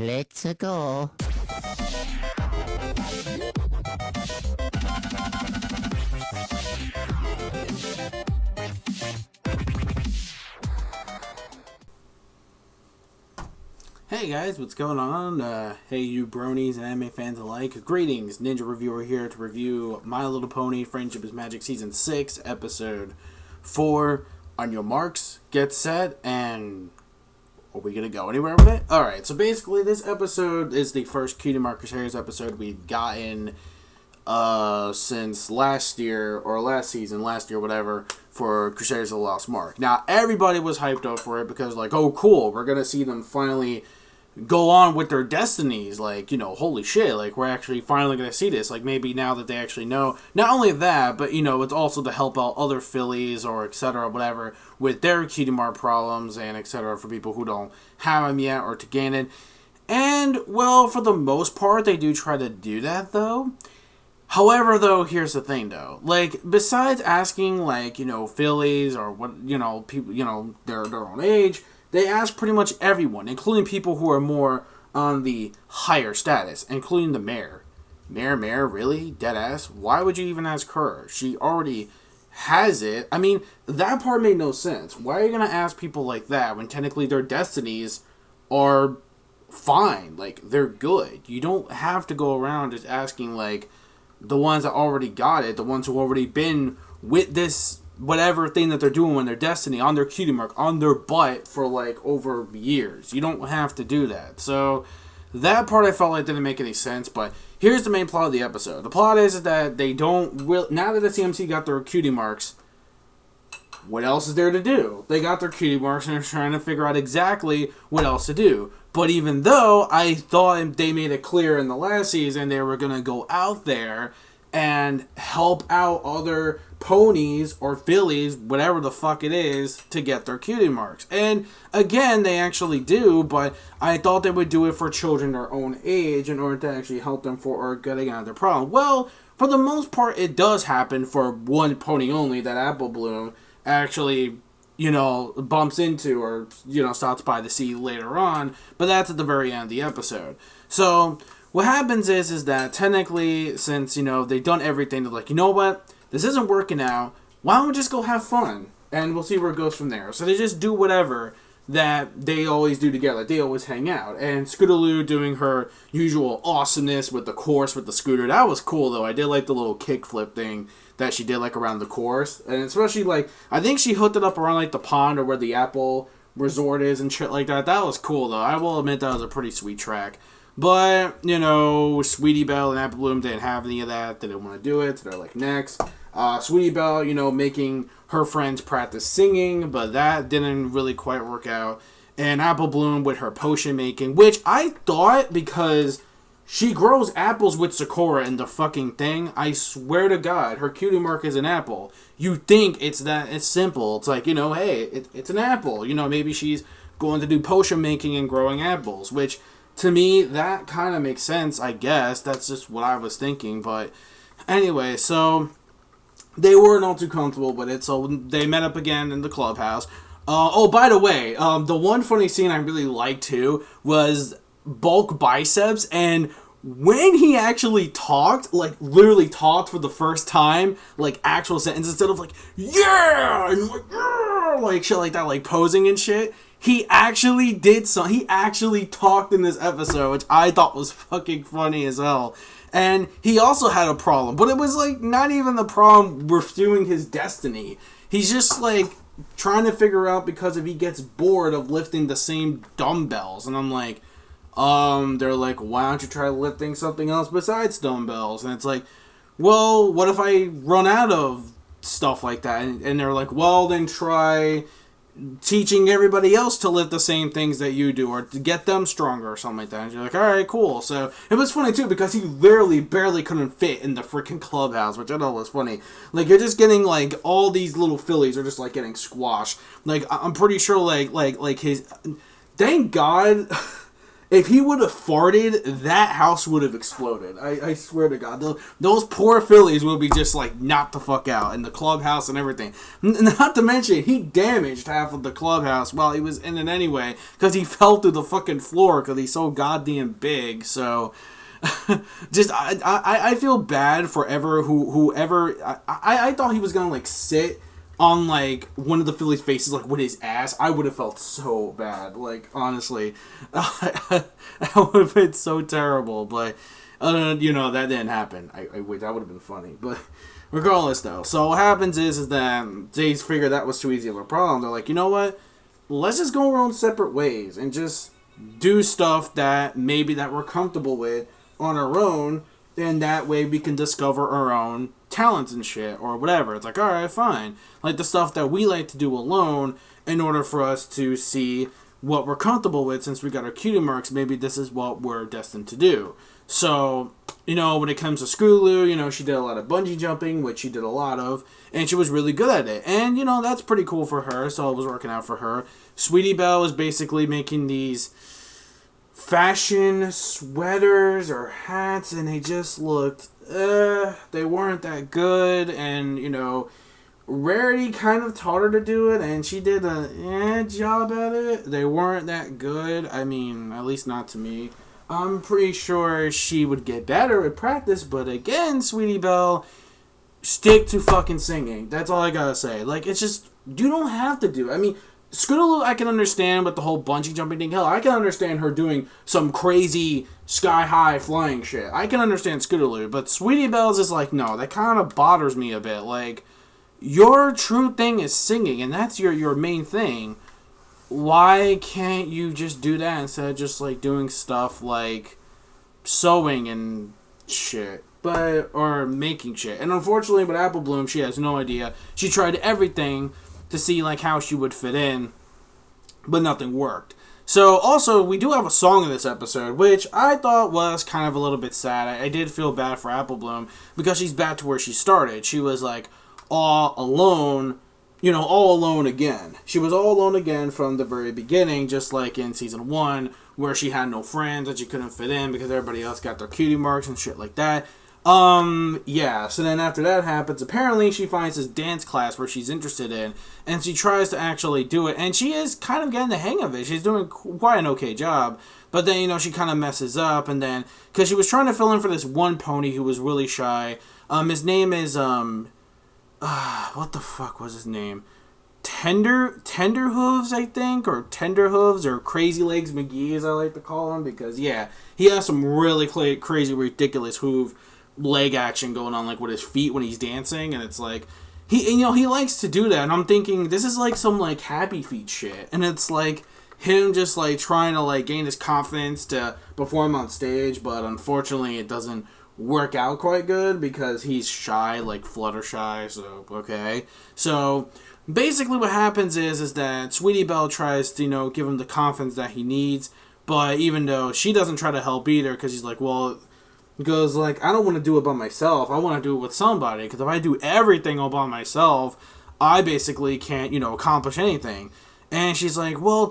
Let's go. Hey guys, what's going on? Hey you bronies and anime fans alike. Greetings, Ninja Reviewer here to review My Little Pony Friendship is Magic Season 6, Episode 4. On your marks, get set, and are we gonna go anywhere with it? Alright, so basically this episode is the first Cutie Mark Crusaders episode we've gotten since last year, or last season, last year, whatever, for Crusaders of the Lost Mark. Now, everybody was hyped up for it because, like, oh cool, we're gonna see them finally go on with their destinies, like, you know, holy shit, like, we're actually finally going to see this, like, maybe now that they actually know, not only that, but, you know, it's also to help out other fillies, or etc., whatever, with their Cutie Mark problems, and etc., for people who don't have them yet, or to gain it, and, well, for the most part, they do try to do that, though. However, though, here's the thing, though, like, besides asking, like, you know, fillies, or what, you know, people, you know, their own age, they ask pretty much everyone, including people who are more on the higher status, including the mayor. Mayor, really? Deadass? Why would you even ask her? She already has it. I mean, that part made no sense. Why are you going to ask people like that when technically their destinies are fine? Like, they're good. You don't have to go around just asking, like, the ones that already got it, the ones who already been with this whatever thing that they're doing when their destiny, on their Cutie Mark, on their butt for like over years. You don't have to do that. So that part I felt like didn't make any sense, but here's the main plot of the episode. The plot is that they don't now that the CMC got their Cutie Marks, what else is there to do? They got their Cutie Marks and they're trying to figure out exactly what else to do. But even though I thought they made it clear in the last season they were going to go out there and help out other ponies or fillies, whatever the fuck it is, to get their Cutie Marks. And again, they actually do, but I thought they would do it for children their own age in order to actually help them for or getting out of their problem. Well, for the most part, it does happen for one pony only that Apple Bloom actually, you know, bumps into or, you know, stops by to see later on, but that's at the very end of the episode. So what happens is that technically, since, you know, they've done everything, they're like, you know what, this isn't working out, why don't we just go have fun, and we'll see where it goes from there. So they just do whatever that they always do together. They always hang out, and Scootaloo doing her usual awesomeness with the course with the scooter, that was cool, though. I did like the little kickflip thing that she did, like, around the course, and especially, like, I think she hooked it up around, like, the pond or where the Apple Resort is and shit like that. That was cool, though. I will admit that was a pretty sweet track. But, you know, Sweetie Belle and Apple Bloom didn't have any of that. They didn't want to do it. So they're like, next. Sweetie Belle, you know, making her friends practice singing, but that didn't really quite work out. And Apple Bloom with her potion making, which I thought, because she grows apples with Sakura in the fucking thing, I swear to God, her Cutie Mark is an apple. You think it's simple. It's like, you know, hey, it's an apple. You know, maybe she's going to do potion making and growing apples, which, to me, that kind of makes sense, I guess. That's just what I was thinking. But anyway, so they weren't all too comfortable with it, so they met up again in the clubhouse. Oh, by the way, the one funny scene I really liked, too, was Bulk Biceps, and when he actually talked, like, literally talked for the first time, like, actual sentence, instead of, like, yeah, and, like, yeah, like, shit like that, like, posing and shit, he actually did he actually talked in this episode, which I thought was fucking funny as hell. And he also had a problem, but it was, like, not even the problem pursuing his destiny. He's just, like, trying to figure out because if he gets bored of lifting the same dumbbells. And I'm like, they're like, why don't you try lifting something else besides dumbbells? And it's like, well, what if I run out of stuff like that? And they're like, well, then try teaching everybody else to lift the same things that you do, or to get them stronger or something like that. And you're like, alright, cool. So it was funny too, because he literally barely couldn't fit in the freaking clubhouse, which I thought was funny. Like, you're just getting, like, all these little fillies are just, like, getting squashed. Like, I'm pretty sure, like his, thank God if he would have farted, that house would have exploded. I swear to God. Those poor Phillies would be just like knocked the fuck out in the clubhouse and everything. Not to mention, he damaged half of the clubhouse while he was in it anyway because he fell through the fucking floor because he's so goddamn big. So, just, I feel bad for whoever. I thought he was going to like sit on like one of the Phillies' faces, like with his ass. I would have felt so bad. Like honestly, that would have been so terrible. But that didn't happen. I wish that would have been funny. But regardless, though, so what happens is that they figured that was too easy of a problem. They're like, you know what? Let's just go our own separate ways and just do stuff that maybe that we're comfortable with on our own, and that way we can discover our own talents and shit or whatever. It's like, all right, fine. Like the stuff that we like to do alone in order for us to see what we're comfortable with. Since we got our cutie marks, maybe this is what we're destined to do. So, when it comes to Scootaloo, she did a lot of bungee jumping, which she did a lot of, and she was really good at it. And, that's pretty cool for her, so it was working out for her. Sweetie Belle was basically making these fashion sweaters or hats, and they just looked they weren't that good. And Rarity kind of taught her to do it, and she did a job at it. They weren't that good. I mean, at least not to me. I'm pretty sure she would get better at practice, but again, Sweetie Belle, stick to fucking singing. That's all I gotta say. Like, it's just, you don't have to do it. I mean, Scootaloo, I can understand with the whole bungee jumping thing. Hell, I can understand her doing some crazy sky-high flying shit. I can understand Scootaloo, but Sweetie Belle's is like, no, that kind of bothers me a bit. Like, your true thing is singing, and that's your main thing. Why can't you just do that instead of just, like, doing stuff like sewing and shit? Or making shit. And unfortunately, with Apple Bloom, she has no idea. She tried everything to see like how she would fit in, but nothing worked. So also, we do have a song in this episode, which I thought was kind of a little bit sad. I did feel bad for Apple Bloom because she's back to where she started. She was like all alone, all alone again. She was all alone again from the very beginning, just like in season 1, where she had no friends and she couldn't fit in because everybody else got their cutie marks and shit like that. So then after that happens, apparently she finds this dance class where she's interested in, and she tries to actually do it, and she is kind of getting the hang of it. She's doing quite an okay job, but then, she kind of messes up, and then, because she was trying to fill in for this one pony who was really shy. His name is, what the fuck was his name? Tenderhooves, I think, or Tenderhooves, or Crazy Legs McGee, as I like to call him, because, yeah, he has some really crazy, ridiculous leg action going on, like with his feet when he's dancing, and it's like he likes to do that, and I'm thinking this is like some like Happy Feet shit, and it's like him just like trying to like gain his confidence to perform on stage, but unfortunately it doesn't work out quite good because he's shy, like Fluttershy. So okay, so basically what happens is that Sweetie Belle tries to give him the confidence that he needs, but even though she doesn't try to help either, because he's like, well, goes like, I don't want to do it by myself. I want to do it with somebody. Because if I do everything all by myself, I basically can't, accomplish anything. And she's like, well,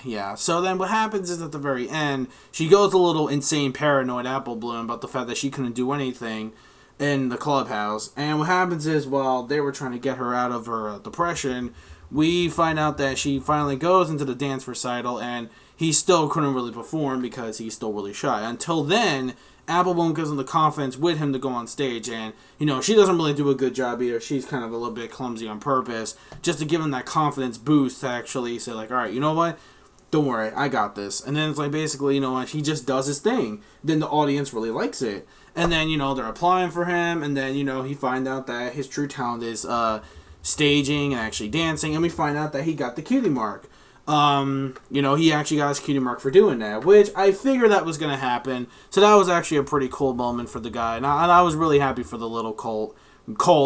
yeah. So then what happens is at the very end, she goes a little insane paranoid Apple Bloom about the fact that she couldn't do anything in the clubhouse. And what happens is while they were trying to get her out of her depression, we find out that she finally goes into the dance recital and he still couldn't really perform because he's still really shy. Until then, Apple Bloom gives him the confidence with him to go on stage, and, she doesn't really do a good job either. She's kind of a little bit clumsy on purpose, just to give him that confidence boost to actually say, like, all right, you know what? Don't worry, I got this. And then it's like, basically, he just does his thing. Then the audience really likes it. And then, they're applying for him, and then, he find out that his true talent is staging and actually dancing, and we find out that he got the cutie mark. He actually got his cutie mark for doing that, which I figured that was going to happen. So that was actually a pretty cool moment for the guy. And I was really happy for the little Cole.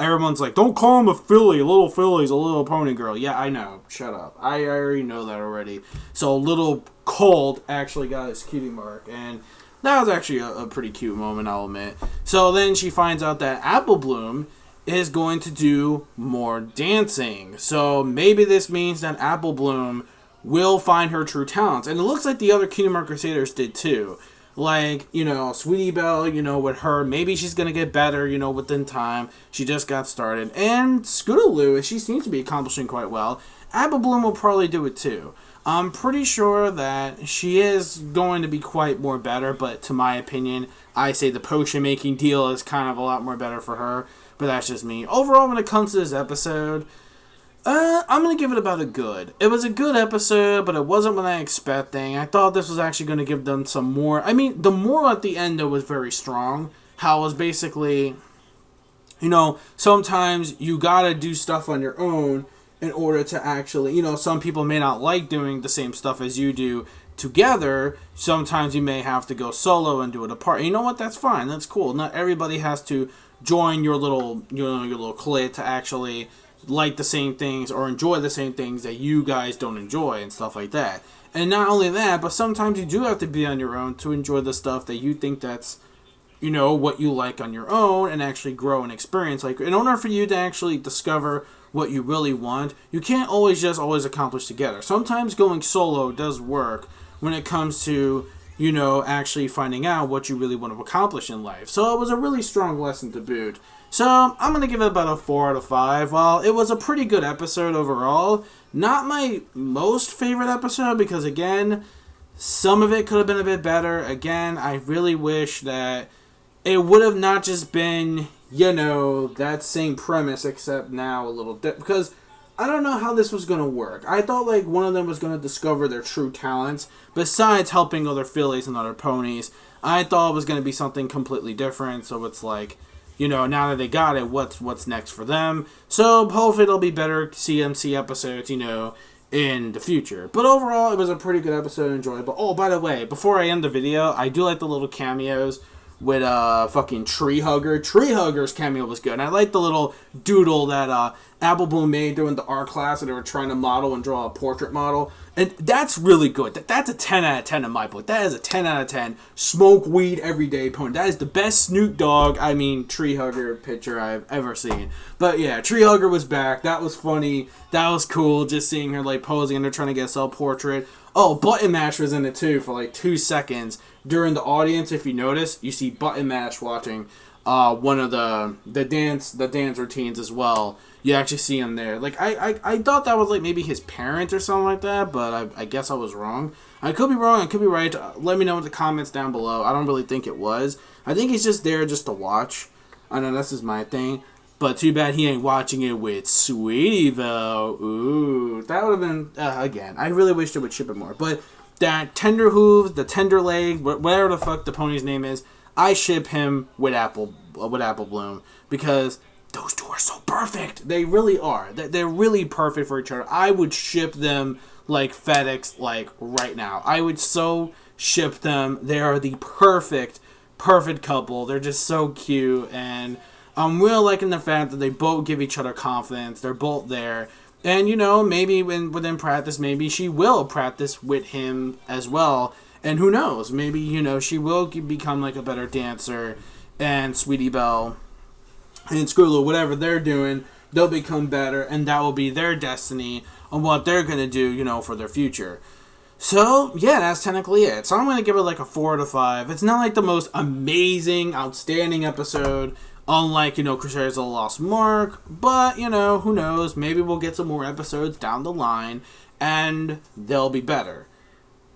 Everyone's like, don't call him a filly. Little Philly's a little pony girl. Yeah, I know. Shut up. I already know that already. So little Colt actually got his cutie mark. And that was actually a pretty cute moment, I'll admit. So then she finds out that Apple Bloom is going to do more dancing. So maybe this means that Apple Bloom will find her true talents. And it looks like the other Kingdom Hearts Crusaders did too. Like, Sweetie Belle, with her, maybe she's going to get better, within time. She just got started. And Scootaloo, she seems to be accomplishing quite well. Apple Bloom will probably do it too. I'm pretty sure that she is going to be quite more better, but to my opinion, I say the potion making deal is kind of a lot more better for her. But that's just me. Overall, when it comes to this episode, I'm going to give it about a good. It was a good episode, but it wasn't what I expecting. I thought this was actually going to give them some more. I mean, the moral at the end, though, was very strong. How it was basically, sometimes you got to do stuff on your own in order to actually, some people may not like doing the same stuff as you do together. Sometimes you may have to go solo and do it apart. You know what? That's fine. That's cool. Not everybody has to join your little clique to actually like the same things or enjoy the same things that you guys don't enjoy and stuff like that. And not only that, but sometimes you do have to be on your own to enjoy the stuff that you think that's, what you like on your own and actually grow and experience. Like, in order for you to actually discover what you really want, you can't always accomplish together. Sometimes going solo does work when it comes to, actually finding out what you really want to accomplish in life. So it was a really strong lesson to boot. So I'm going to give it about a 4 out of 5. Well, it was a pretty good episode overall. Not my most favorite episode because, again, some of it could have been a bit better. Again, I really wish that it would have not just been, that same premise except now a little bit. Because I don't know how this was going to work. I thought like one of them was going to discover their true talents besides helping other fillies and other ponies. I thought it was going to be something completely different. So it's like, now that they got it, what's next for them? So hopefully it'll be better CMC episodes, in the future. But overall, it was a pretty good episode, enjoyable. Oh, by the way, before I end the video, I do like the little cameos with fucking Tree Hugger. Tree Hugger's cameo was good. And I like the little doodle that Apple Bloom made during the art class that they were trying to model and draw a portrait model. And that's really good. That's a 10 out of 10 in my book. That is a 10 out of 10. Smoke weed every day pony. That is the best Snoop Dogg, Tree Hugger picture I've ever seen. But yeah, Tree Hugger was back. That was funny. That was cool, just seeing her like posing and they're trying to get a self-portrait. Oh, Button Mash was in it too for like 2 seconds. During the audience, if you notice, you see Button Mash watching one of the dance routines as well. You actually see him there. Like I thought that was like maybe his parents or something like that, but I guess I was wrong. I could be wrong. I could be right. Let me know in the comments down below. I don't really think it was. I think he's just there just to watch. I know this is my thing. But too bad he ain't watching it with Sweetie though. Ooh, that would have been again. I really wish they would ship it more. But that tender hooves, the tender leg, whatever the fuck the pony's name is, I ship him with Apple Bloom because those two are so perfect. They really are. They're really perfect for each other. I would ship them like FedEx, like right now. I would so ship them. They are the perfect couple. They're just so cute, and I'm really liking the fact that they both give each other confidence. They're both there. And, maybe within practice, maybe she will practice with him as well. And who knows? Maybe, she will become like a better dancer. And Sweetie Belle and Scootaloo, whatever they're doing, they'll become better. And that will be their destiny on what they're going to do, for their future. So, yeah, that's technically it. So I'm going to give it like a 4 out of 5. It's not like the most amazing, outstanding episode. Unlike, Crusaders of the Lost Mark. But, who knows? Maybe we'll get some more episodes down the line. And they'll be better.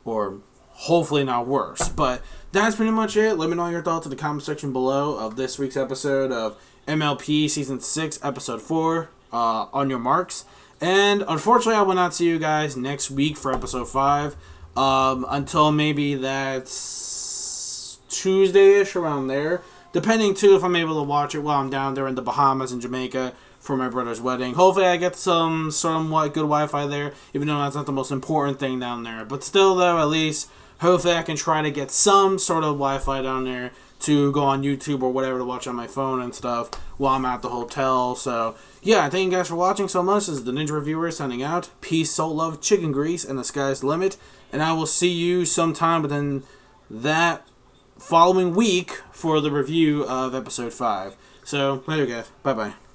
Or hopefully not worse. But that's pretty much it. Let me know your thoughts in the comment section below of this week's episode of MLP Season 6, Episode 4. On your marks. And unfortunately, I will not see you guys next week for Episode 5. Until maybe that's Tuesday-ish, around there. Depending, too, if I'm able to watch it while I'm down there in the Bahamas and Jamaica for my brother's wedding. Hopefully I get some somewhat good Wi-Fi there, even though that's not the most important thing down there. But still, though, at least, hopefully I can try to get some sort of Wi-Fi down there to go on YouTube or whatever to watch on my phone and stuff while I'm at the hotel. So, yeah, thank you guys for watching so much. This is the Ninja Reviewer signing out. Peace, soul, love, chicken grease, and the sky's the limit. And I will see you sometime within that following week for the review of Episode 5. So, later guys. Bye-bye.